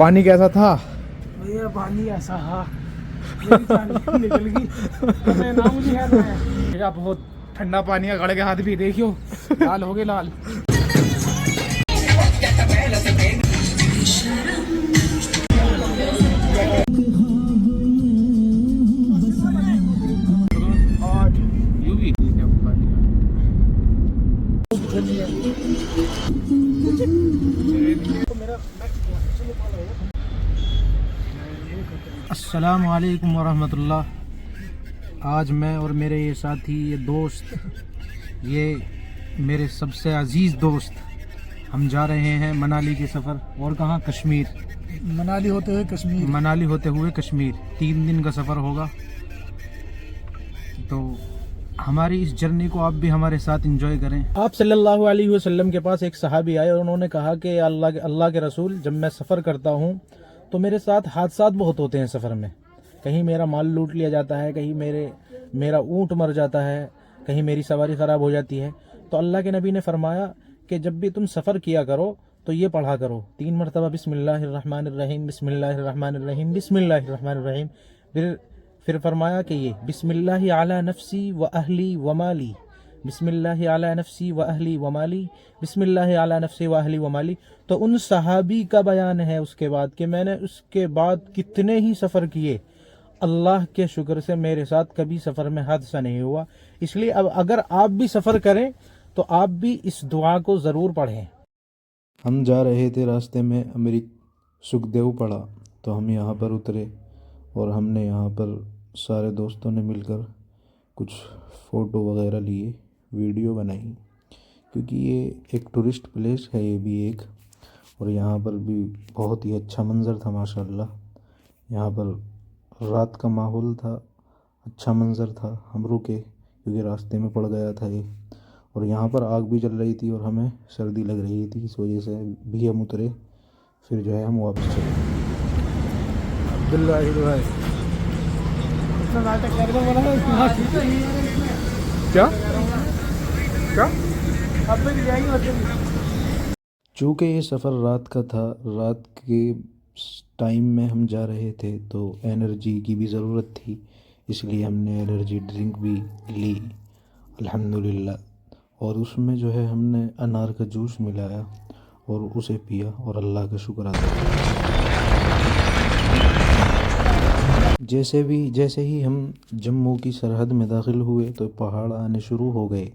पानी कैसा था? भैया पानी ऐसा हा मेरी जान निकल गई। पता ना मुझे याद है भैया, बहुत ठंडा पानी है। गड़े के हाथ भी देखियो लाल हो गए लाल। अस्सलाम वालेकुम वरहमतुल्लाह। आज मैं और मेरे ये साथी, ये दोस्त, ये मेरे सबसे अजीज़ दोस्त, हम जा रहे हैं मनाली के सफ़र। और कहाँ? कश्मीर। मनाली होते हुए कश्मीर। मनाली होते हुए कश्मीर 3 दिन का सफ़र होगा। तो हमारी इस जर्नी को आप भी हमारे साथ एंजॉय करें। आप सल्लल्लाहु अलैहि वसल्लम के पास एक सहाबी आए और उन्होंने कहा कि अल्लाह के रसूल, जब मैं सफ़र करता हूँ तो मेरे साथ हादसात बहुत होते हैं सफ़र में। कहीं मेरा माल लूट लिया जाता है, कहीं मेरा ऊँट मर जाता है, कहीं मेरी सवारी ख़राब हो जाती है। तो अल्लाह के नबी ने फरमाया कि जब भी तुम सफ़र किया करो तो ये पढ़ा करो 3 मरतबा बिस्मिल्लाहिर्रहमानिर्रहीम, बिस्मिल्लाहिर्रहमानिर्रहीम, बिस्मिल्लाहिर्रहमानिर्रहीम। फिर फरमाया कि ये बिस्मिल्लाहि अला नफ्सी व अहली व माली, बिस्मिल्लाहि अला नफ्सी व अहली व माली, बिस्मिल्लाहि अला नफ्सी व अहली व माली। तो उन सहाबी का बयान है उसके बाद कि मैंने उसके बाद कितने ही सफ़र किए, अल्लाह के शुक्र से मेरे साथ कभी सफ़र में हादसा नहीं हुआ। इसलिए अब अगर आप भी सफ़र करें तो आप भी इस दुआ को ज़रूर पढ़ें। हम जा रहे थे, रास्ते में अमृत सुखदेव पड़ा तो हम यहाँ पर उतरे और हमने यहाँ पर सारे दोस्तों ने मिलकर कुछ फ़ोटो वगैरह लिए, वीडियो बनाई, क्योंकि ये एक टूरिस्ट प्लेस है ये भी एक। और यहाँ पर भी बहुत ही अच्छा मंज़र था माशाल्लाह। यहाँ पर रात का माहौल था, अच्छा मंज़र था। हम रुके क्योंकि रास्ते में पड़ गया था ये, और यहाँ पर आग भी जल रही थी और हमें सर्दी लग रही थी, इस वजह से भी हम उतरे। फिर जो है हम वापस चले। क्या क्या? चूँकि ये सफ़र रात का था, रात के टाइम में हम जा रहे थे तो एनर्जी की भी ज़रूरत थी, इसलिए हमने एनर्जी ड्रिंक भी ली अल्हम्दुलिल्लाह। और उसमें जो है हमने अनार का जूस मिलाया और उसे पिया और अल्लाह का शुक्र अदा किया। जैसे ही हम जम्मू की सरहद में दाखिल हुए तो पहाड़ आने शुरू हो गए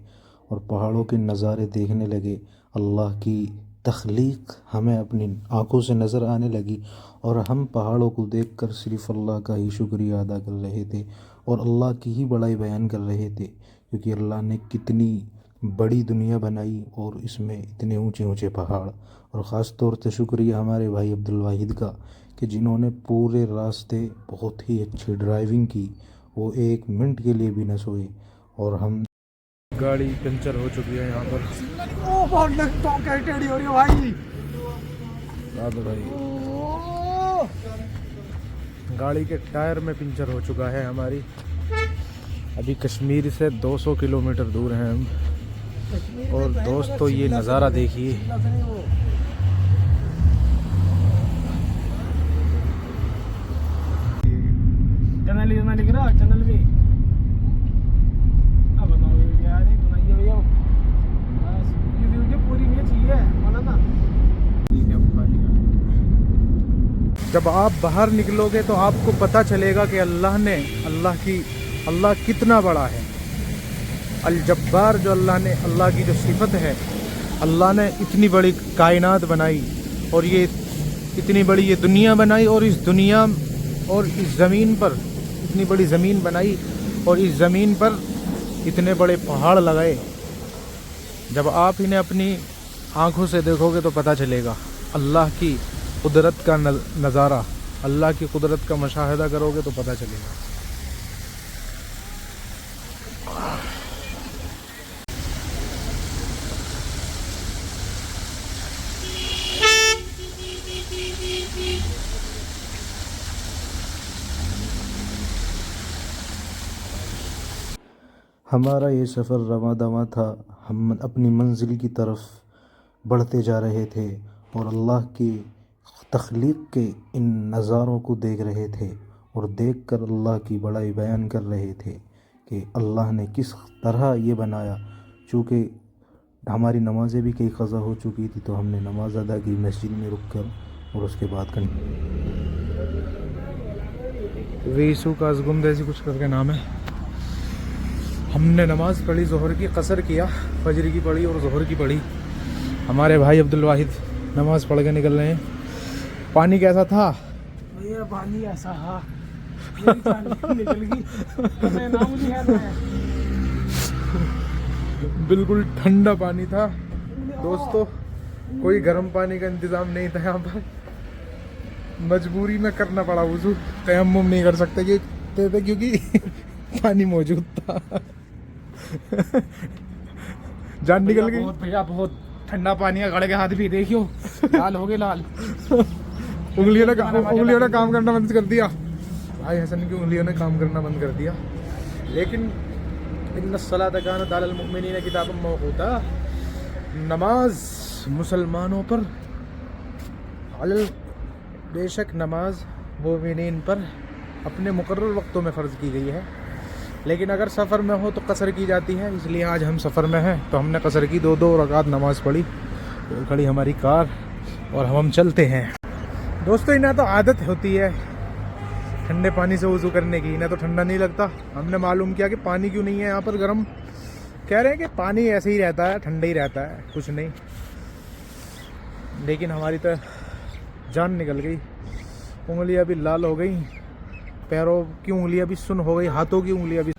और पहाड़ों के नज़ारे देखने लगे। अल्लाह की तख्लीक हमें अपनी आँखों से नज़र आने लगी और हम पहाड़ों को देखकर सिर्फ़ अल्लाह का ही शुक्रिया अदा कर रहे थे और अल्लाह की ही बड़ाई बयान कर रहे थे, क्योंकि अल्लाह ने कितनी बड़ी दुनिया बनाई और इसमें इतने ऊंचे ऊंचे पहाड़। और ख़ास तौर से शुक्रिया हमारे भाई अब्दुल वाहिद का कि जिन्होंने पूरे रास्ते बहुत ही अच्छी ड्राइविंग की, वो 1 मिनट के लिए भी न सोए। और हम गाड़ी पंचर हो चुकी है यहाँ पर। ओ बहुत टेढ़ी हो रही है भाई। भाई गाड़ी के टायर में पंचर हो चुका है हमारी। अभी कश्मीर से 200 किलोमीटर दूर हैं हम। और दोस्तों ये नज़ारा देखिए, चैनल लिख रहा चैनल में। अब बताओ यार, बनाइए भैया, बस ये वीडियो पूरी नहीं चाहिए बोला था। जब आप बाहर निकलोगे तो आपको पता चलेगा कि अल्लाह कितना बड़ा है। अल जब्बार जो अल्लाह की जो सिफत है, अल्लाह ने इतनी बड़ी कायनात बनाई और ये इतनी बड़ी ये दुनिया बनाई, और इस दुनिया और इस ज़मीन पर इतनी बड़ी ज़मीन बनाई और इस ज़मीन पर इतने बड़े पहाड़ लगाए। जब आप इन्हें अपनी आँखों से देखोगे तो पता चलेगा अल्लाह की कुदरत का नज़ारा, अल्लाह की कुदरत का मुशाहिदा करोगे तो पता चलेगा। हमारा ये सफ़र रवां दवां था। हम अपनी मंजिल की तरफ बढ़ते जा रहे थे और अल्लाह की तख्लीक के इन नज़ारों को देख रहे थे और देखकर अल्लाह की बड़ाई बयान कर रहे थे कि अल्लाह ने किस तरह ये बनाया। चूँकि हमारी नमाज़ें भी कई क़ज़ा हो चुकी थी तो हमने नमाज़ अदा की मस्जिद में रुक कर और उसके बाद वेसू का अज़गुम्द ऐसी कुछ करके नाम है। हमने नमाज़ पढ़ी, ज़ोहर की कसर किया, फजर की पढ़ी और ज़ोहर की पढ़ी। हमारे भाई अब्दुल वाहिद नमाज़ पढ़ के निकल रहे हैं। पानी कैसा था? ये पानी ऐसा हा निकल गई। बिल्कुल ठंडा पानी था दोस्तों, कोई गर्म पानी का इंतज़ाम नहीं था यहाँ पर। मजबूरी में करना पड़ा वज़ू, तयम्मुम नहीं कर सकते क्योंकि पानी मौजूद था। जान निकल गई। बहुत भैया बहुत ठंडा पानी है, गड़े के हाथ भी देखियो लाल हो गए लाल। उंगलियों ने काम करना बंद कर दिया। भाई हसन की उंगलियों ने काम करना बंद कर दिया। लेकिन इन्नस्सलात कानत अलल मुमिनीन किताबन मौक़ूता, नमाज मुसलमानों पर बेशक नमाज मुमिनीन पर अपने मुकर्रर वक्तों में फ़र्ज़ की गई है। लेकिन अगर सफ़र में हो तो कसर की जाती है। इसलिए आज हम सफ़र में हैं तो हमने कसर की, 2 रकात नमाज़ पढ़ी। तो खड़ी हमारी कार और हम चलते हैं। दोस्तों इन्हें तो आदत होती है ठंडे पानी से वज़ू करने की, इन्हें तो ठंडा नहीं लगता। हमने मालूम किया कि पानी क्यों नहीं है यहाँ पर गर्म। कह रहे हैं कि पानी ऐसे ही रहता है, ठंडा ही रहता है, कुछ नहीं। लेकिन हमारी तो जान निकल गई, उंगलियां भी लाल हो गई, पैरों की उंगलियां भी सुन्न हो गई, हाथों की उंगलियां भी